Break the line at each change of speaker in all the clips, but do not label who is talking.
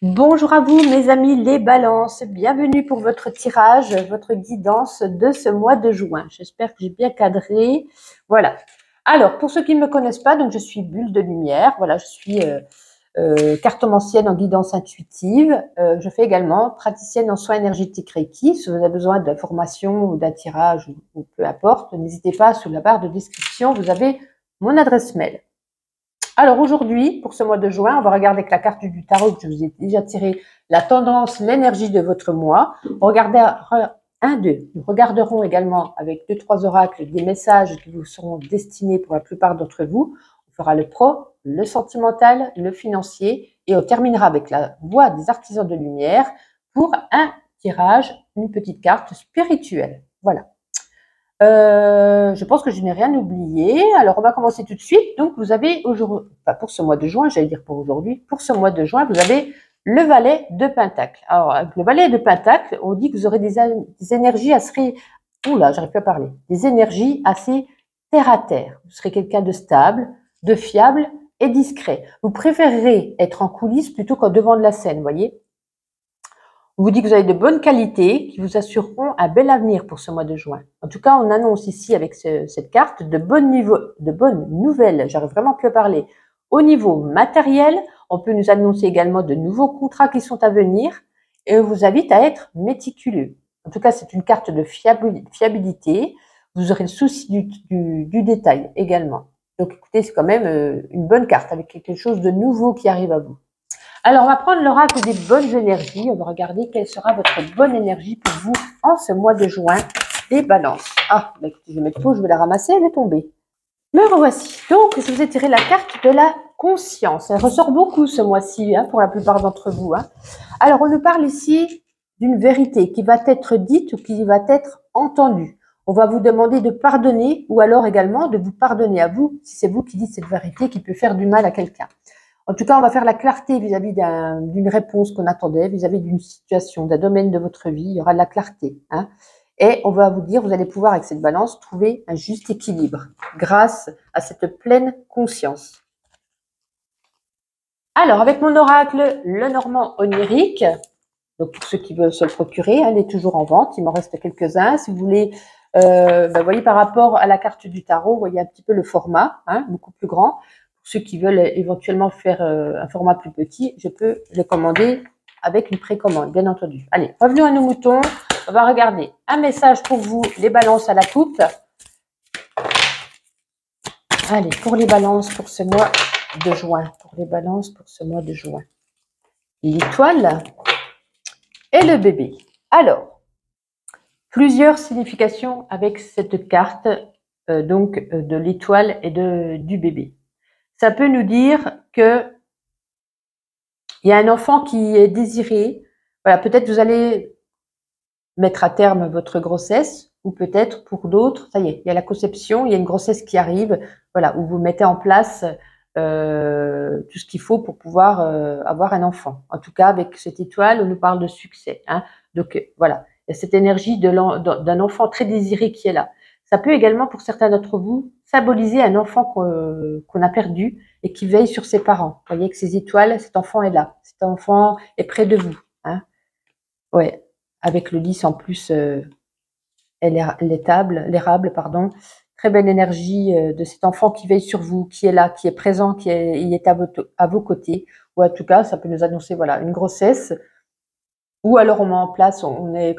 Bonjour à vous mes amis les balances, bienvenue pour votre tirage, votre guidance de ce mois de juin. J'espère que j'ai bien cadré. Voilà. Alors, pour ceux qui ne me connaissent pas, donc je suis Bulle de Lumière. Voilà, je suis cartomancienne en guidance intuitive. Je fais également praticienne en soins énergétiques Reiki. Si vous avez besoin d'informations ou d'un tirage ou peu importe, n'hésitez pas, sous la barre de description, vous avez mon adresse mail. Alors aujourd'hui, pour ce mois de juin, on va regarder avec la carte du tarot que je vous ai déjà tiré la tendance, l'énergie de votre mois. Regardez d'eux. Nous regarderons également avec 2-3 oracles des messages qui vous seront destinés pour la plupart d'entre vous. On fera le pro, le sentimental, le financier et on terminera avec la voix des artisans de lumière pour un tirage, une petite carte spirituelle. Voilà. Je pense que je n'ai rien oublié. Alors, on va commencer tout de suite. Donc, vous avez aujourd'hui, enfin, pour ce mois de juin, j'allais dire pour aujourd'hui, pour ce mois de juin, vous avez le valet de Pentacle. Alors, avec le valet de Pentacle, on dit que vous aurez des énergies assez, oula, j'arrive plus à parler, des énergies assez terre à terre. Vous serez quelqu'un de stable, de fiable et discret. Vous préférerez être en coulisses plutôt qu'en devant de la scène, vous voyez. On vous dit que vous avez de bonnes qualités qui vous assureront un bel avenir pour ce mois de juin. En tout cas, on annonce ici avec cette carte de bonnes nouvelles, j'arrive vraiment plus à parler. Au niveau matériel, on peut nous annoncer également de nouveaux contrats qui sont à venir et on vous invite à être méticuleux. En tout cas, c'est une carte de fiabilité. Vous aurez le souci du détail également. Donc écoutez, c'est quand même une bonne carte avec quelque chose de nouveau qui arrive à vous. Alors, on va prendre l'oracle des bonnes énergies. On va regarder quelle sera votre bonne énergie pour vous en ce mois de juin des balances. Ah, bah écoutez, je vais mettre faux, je vais la ramasser, elle est tombée. Me revoici. Donc, je vous ai tiré la carte de la conscience. Elle ressort beaucoup ce mois-ci, pour la plupart d'entre vous. Alors, on nous parle ici d'une vérité qui va être dite ou qui va être entendue. On va vous demander de pardonner ou alors également de vous pardonner à vous, si c'est vous qui dites cette vérité qui peut faire du mal à quelqu'un. En tout cas, on va faire la clarté vis-à-vis d'une réponse qu'on attendait, vis-à-vis d'une situation, d'un domaine de votre vie. Il y aura de la clarté. Et on va vous dire, vous allez pouvoir, avec cette balance, trouver un juste équilibre grâce à cette pleine conscience. Alors, avec mon oracle, le Normand onirique, donc pour ceux qui veulent se le procurer, elle est toujours en vente. Il m'en reste quelques-uns. Si vous voulez, vous voyez par rapport à la carte du tarot, vous voyez un petit peu le format, beaucoup plus grand. Ceux qui veulent éventuellement faire un format plus petit, je peux le commander avec une précommande, bien entendu. Allez, revenons à nos moutons. On va regarder un message pour vous, les balances à la coupe. Allez, pour les balances pour ce mois de juin. Pour les balances pour ce mois de juin. L'étoile et le bébé. Alors, plusieurs significations avec cette carte de l'étoile et du bébé. Ça peut nous dire que il y a un enfant qui est désiré. Voilà, peut-être vous allez mettre à terme votre grossesse, ou peut-être pour d'autres, ça y est, il y a la conception, il y a une grossesse qui arrive, voilà, où vous mettez en place tout ce qu'il faut pour pouvoir avoir un enfant. En tout cas, avec cette étoile, on nous parle de succès. Donc voilà, il y a cette énergie d'un enfant très désiré qui est là. Ça peut également, pour certains d'entre vous, symboliser un enfant qu'on a perdu et qui veille sur ses parents. Vous voyez que ces étoiles, cet enfant est là. Cet enfant est près de vous. Ouais, avec le lys en plus, l'érable, pardon. Très belle énergie de cet enfant qui veille sur vous, qui est là, qui est présent, il est à vos côtés. Ou en tout cas, ça peut nous annoncer voilà une grossesse. Ou alors on met en place, on est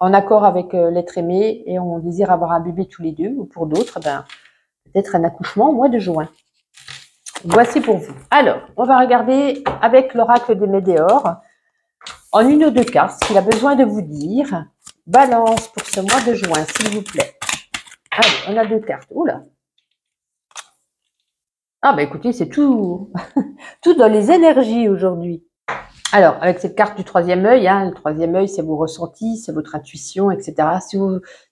en accord avec l'être aimé et on désire avoir un bébé tous les deux. Ou pour d'autres, peut-être un accouchement au mois de juin. Voici pour vous. Alors, on va regarder avec l'oracle des Médéors, en une ou deux cartes, ce qu'il a besoin de vous dire. Balance pour ce mois de juin, s'il vous plaît. Allez, on a deux cartes. Oula. Ah, écoutez, c'est tout, tout dans les énergies aujourd'hui. Alors, avec cette carte du troisième œil, le troisième œil, c'est vos ressentis, c'est votre intuition, etc.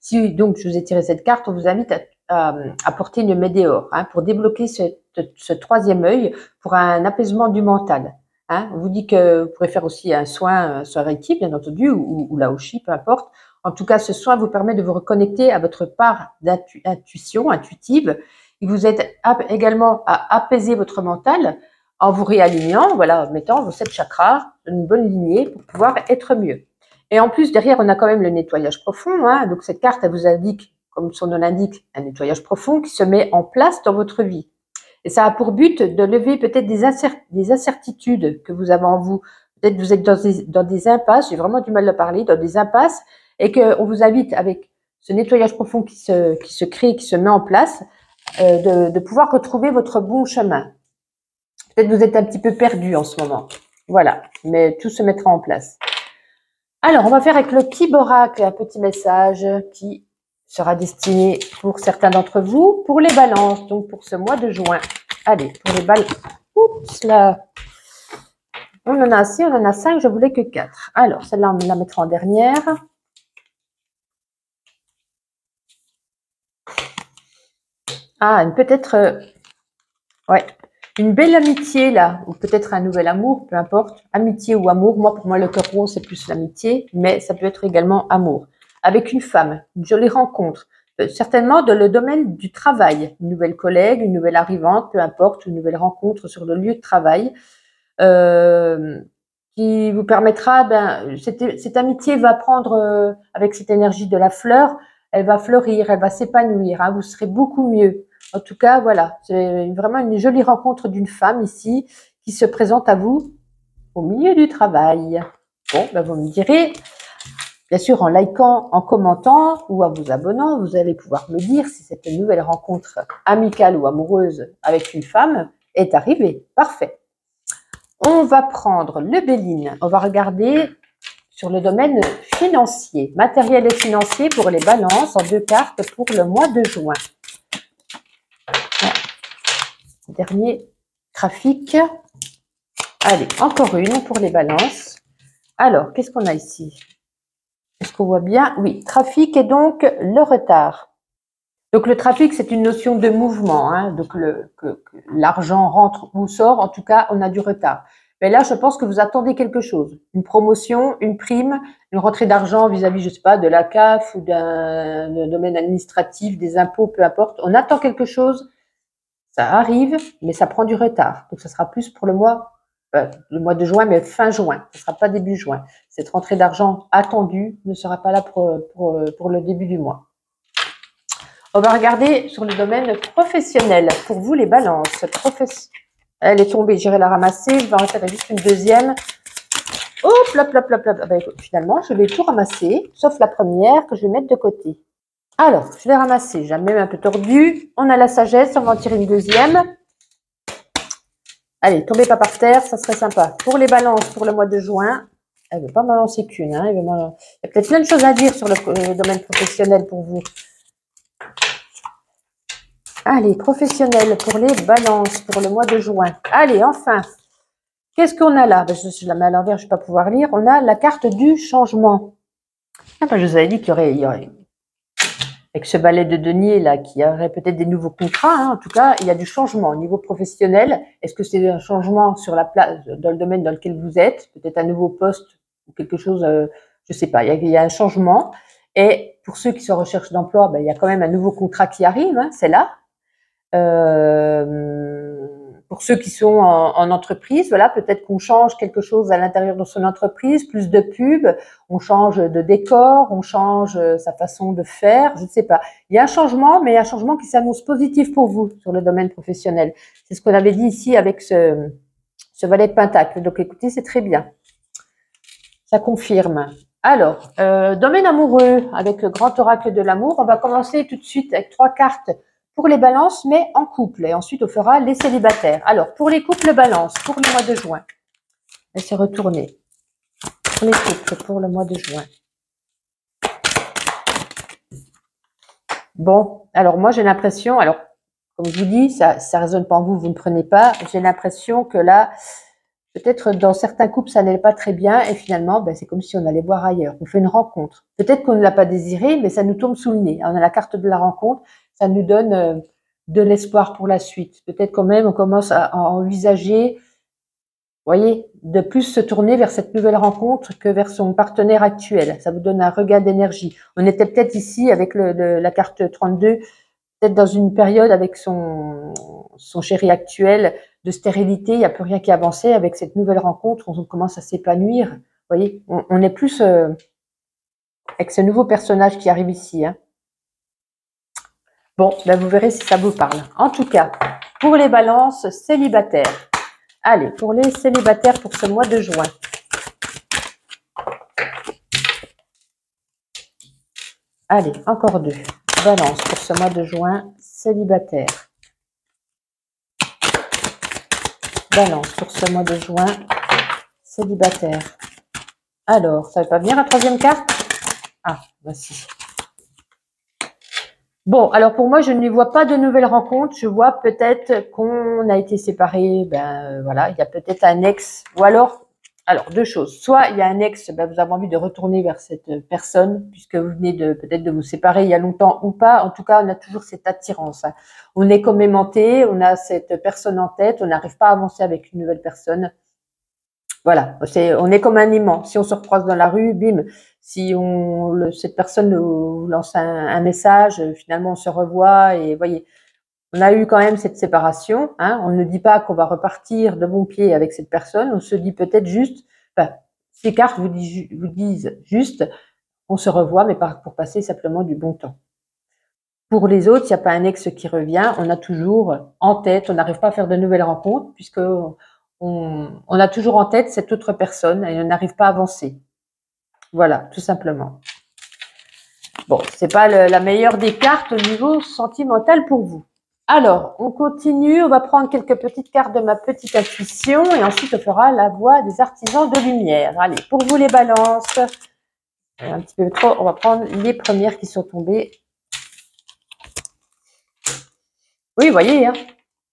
Si donc je vous ai tiré cette carte, on vous invite à porter une Médéor pour débloquer ce troisième œil pour un apaisement du mental. On vous dit que vous pourrez faire aussi un soin Reiki, bien entendu, ou Laoshi, peu importe. En tout cas, ce soin vous permet de vous reconnecter à votre part d'intuition intuitive. Il vous aide également à apaiser votre mental en vous réalignant, voilà, en mettant vos 7 chakras dans une bonne lignée pour pouvoir être mieux. Et en plus, derrière, on a quand même le nettoyage profond, hein, donc cette carte, elle vous indique, comme son nom l'indique, un nettoyage profond qui se met en place dans votre vie. Et ça a pour but de lever peut-être des incertitudes que vous avez en vous. Peut-être vous êtes dans des impasses, j'ai vraiment du mal à parler, dans des impasses, et qu'on vous invite avec ce nettoyage profond qui se crée, qui se met en place, de pouvoir retrouver votre bon chemin. Peut-être vous êtes un petit peu perdu en ce moment. Voilà, mais tout se mettra en place. Alors, on va faire avec le Kiborak un petit message qui sera destiné pour certains d'entre vous, pour les balances, donc pour ce mois de juin. Allez, pour les balances. Oups là. On en a assez, on en a 5, je voulais que 4. Alors, celle-là, on la mettra en dernière. Ah, peut-être, ouais, une belle amitié là, ou peut-être un nouvel amour, peu importe, amitié ou amour. Moi, pour moi, le cœur rose, c'est plus l'amitié, mais ça peut être également amour. Avec une femme, une jolie rencontre, certainement dans le domaine du travail, une nouvelle collègue, une nouvelle arrivante, peu importe, une nouvelle rencontre sur le lieu de travail, qui vous permettra, cette amitié va prendre, avec cette énergie de la fleur, elle va fleurir, elle va s'épanouir, hein, vous serez beaucoup mieux. En tout cas, voilà, c'est vraiment une jolie rencontre d'une femme ici qui se présente à vous au milieu du travail. Bon, vous me direz, bien sûr, en likant, en commentant ou en vous abonnant, vous allez pouvoir me dire si cette nouvelle rencontre amicale ou amoureuse avec une femme est arrivée. Parfait. On va prendre le Béline. On va regarder sur le domaine financier, matériel et financier pour les balances en 2 cartes pour le mois de juin. Dernier graphique. Allez, encore une pour les balances. Alors, qu'est-ce qu'on a ici? Est-ce qu'on voit bien? Oui, trafic et donc le retard. Donc le trafic, c'est une notion de mouvement, hein, donc que l'argent rentre ou sort, en tout cas, on a du retard. Mais là, je pense que vous attendez quelque chose, une promotion, une prime, une rentrée d'argent vis-à-vis, je sais pas, de la CAF ou d'un domaine administratif, des impôts, peu importe. On attend quelque chose, ça arrive, mais ça prend du retard. Donc ça sera plus pour le mois de juin, mais fin juin. Ce ne sera pas début juin. Cette rentrée d'argent attendue ne sera pas là pour le début du mois. On va regarder sur le domaine professionnel. Pour vous, les balances. Elle est tombée, j'irai la ramasser. Je vais en faire juste une deuxième. Hop, plop, plop, plop, plop. Écoute, finalement, je vais tout ramasser, sauf la première que je vais mettre de côté. Alors, je vais ramasser. J'ai même un peu tordu. On a la sagesse, on va en tirer une deuxième. Allez, tombez pas par terre, ça serait sympa. Pour les balances, pour le mois de juin, elle ne veut pas m'en lancer qu'une. Hein, il y a peut-être plein de choses à dire sur le domaine professionnel pour vous. Allez, professionnel pour les balances pour le mois de juin. Allez, enfin, qu'est-ce qu'on a là? Je la mets à l'envers, je ne vais pas pouvoir lire. On a la carte du changement. Je vous avais dit qu'il y aurait avec ce balai de denier là, qu'il y aurait peut-être des nouveaux contrats. Hein. En tout cas, il y a du changement au niveau professionnel. Est-ce que c'est un changement sur la place, dans le domaine dans lequel vous êtes? Peut-être un nouveau poste ou quelque chose, je sais pas. Il y a un changement. Et pour ceux qui sont en recherche d'emploi, il y a quand même un nouveau contrat qui arrive. Hein, c'est là. Pour ceux qui sont en entreprise, voilà, peut-être qu'on change quelque chose à l'intérieur de son entreprise, plus de pubs, on change de décor, on change sa façon de faire, je ne sais pas. Il y a un changement, mais un changement qui s'annonce positif pour vous sur le domaine professionnel. C'est ce qu'on avait dit ici avec ce valet de pentacle. Donc écoutez, c'est très bien. Ça confirme. Alors, domaine amoureux, avec le grand oracle de l'amour, on va commencer tout de suite avec 3 cartes pour les balances, mais en couple. Et ensuite, on fera les célibataires. Alors, pour les couples balances, pour le mois de juin. Laissez retourner. Pour les couples, pour le mois de juin. Bon, alors moi, j'ai l'impression, alors, comme je vous dis, ça résonne pas en vous, vous ne prenez pas. J'ai l'impression que là, peut-être dans certains couples, ça n'allait pas très bien. Et finalement, c'est comme si on allait voir ailleurs. On fait une rencontre. Peut-être qu'on ne l'a pas désiré, mais ça nous tombe sous le nez. On a la carte de la rencontre. Ça nous donne de l'espoir pour la suite. Peut-être quand même, on commence à envisager, vous voyez, de plus se tourner vers cette nouvelle rencontre que vers son partenaire actuel. Ça vous donne un regain d'énergie. On était peut-être ici avec la carte 32, peut-être dans une période avec son chéri actuel, de stérilité, il n'y a plus rien qui avançait. Avec cette nouvelle rencontre, on commence à s'épanouir. Vous voyez, on est plus avec ce nouveau personnage qui arrive ici. Hein. Bon, ben vous verrez si ça vous parle. En tout cas, pour les balances célibataires. Allez, pour les célibataires pour ce mois de juin. Allez, encore 2. Balance pour ce mois de juin, célibataire. Balance pour ce mois de juin, célibataire. Alors, ça ne va pas venir la 3e carte? Ah, voici. Bon, alors pour moi, je ne vois pas de nouvelles rencontres. Je vois peut-être qu'on a été séparés. Ben voilà, il y a peut-être un ex. Ou alors 2 choses. Soit il y a un ex, ben, vous avez envie de retourner vers cette personne, puisque vous venez peut-être de vous séparer il y a longtemps ou pas. En tout cas, on a toujours cette attirance. Hein. On est comme aimanté, on a cette personne en tête, on n'arrive pas à avancer avec une nouvelle personne. Voilà, on est comme un aimant. Si on se recroise dans la rue, bim. Si cette personne nous lance un message, finalement on se revoit et voyez, on a eu quand même cette séparation. Hein, on ne dit pas qu'on va repartir de bon pied avec cette personne. On se dit peut-être juste, enfin, ces cartes vous disent juste, on se revoit, mais pour passer simplement du bon temps. Pour les autres, il n'y a pas un ex qui revient. On a toujours en tête, on n'arrive pas à faire de nouvelles rencontres puisque on a toujours en tête cette autre personne et on n'arrive pas à avancer. Voilà, tout simplement. Bon, c'est pas la meilleure des cartes au niveau sentimental pour vous. Alors, on continue, on va prendre quelques petites cartes de ma petite intuition et ensuite on fera la voix des artisans de lumière. Allez, pour vous les balances, un petit peu trop, on va prendre les premières qui sont tombées. Oui, vous voyez, hein,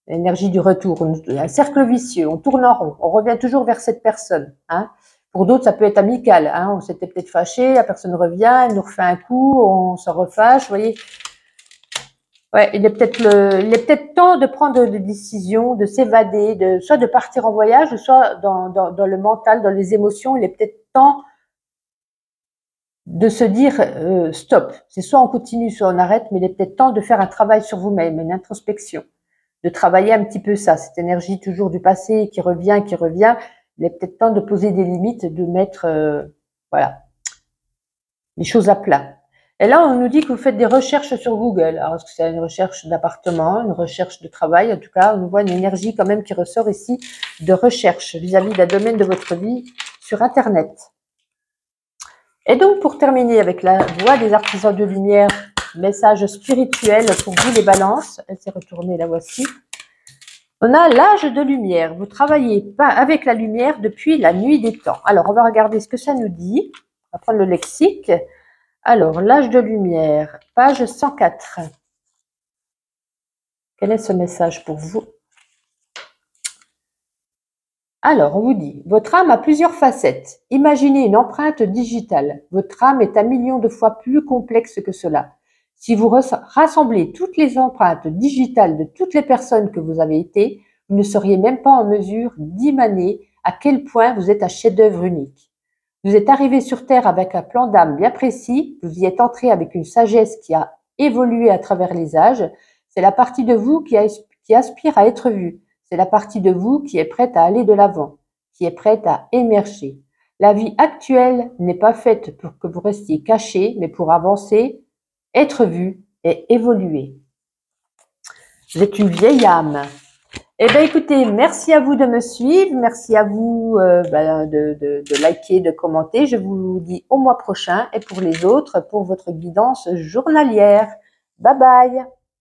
l'énergie du retour, un cercle vicieux, on tourne en rond, on revient toujours vers cette personne. Hein. Pour d'autres, ça peut être amical. Hein. On s'était peut-être fâché, la personne revient, elle nous refait un coup, on se refâche, vous voyez. Ouais, il est peut-être temps de prendre des décisions, de s'évader, soit de partir en voyage, soit dans le mental, dans les émotions. Il est peut-être temps de se dire stop. C'est soit on continue, soit on arrête, mais il est peut-être temps de faire un travail sur vous-même, une introspection, de travailler un petit peu ça, cette énergie toujours du passé qui revient. Il est peut-être temps de poser des limites, de mettre voilà, les choses à plat. Et là, on nous dit que vous faites des recherches sur Google. Alors, est-ce que c'est une recherche d'appartement, une recherche de travail? En tout cas, on voit une énergie quand même qui ressort ici de recherche vis-à-vis d'un domaine de votre vie sur Internet. Et donc, pour terminer avec la voix des artisans de lumière, message spirituel pour vous les balances. Elle s'est retournée, la voici. On a l'âge de lumière. Vous travaillez pas avec la lumière depuis la nuit des temps. Alors, on va regarder ce que ça nous dit. On va prendre le lexique. Alors, l'âge de lumière, page 104. Quel est ce message pour vous? Alors, on vous dit, votre âme a plusieurs facettes. Imaginez une empreinte digitale. Votre âme est 1 million de fois plus complexe que cela. Si vous rassemblez toutes les empreintes digitales de toutes les personnes que vous avez été, vous ne seriez même pas en mesure d'imaginer à quel point vous êtes un chef-d'œuvre unique. Vous êtes arrivé sur Terre avec un plan d'âme bien précis, vous y êtes entré avec une sagesse qui a évolué à travers les âges. C'est la partie de vous qui aspire à être vue. C'est la partie de vous qui est prête à aller de l'avant, qui est prête à émerger. La vie actuelle n'est pas faite pour que vous restiez caché, mais pour avancer, être vu et évoluer. Vous êtes une vieille âme. Eh bien, écoutez, merci à vous de me suivre. Merci à vous de liker, de commenter. Je vous dis au mois prochain et pour les autres, pour votre guidance journalière. Bye bye.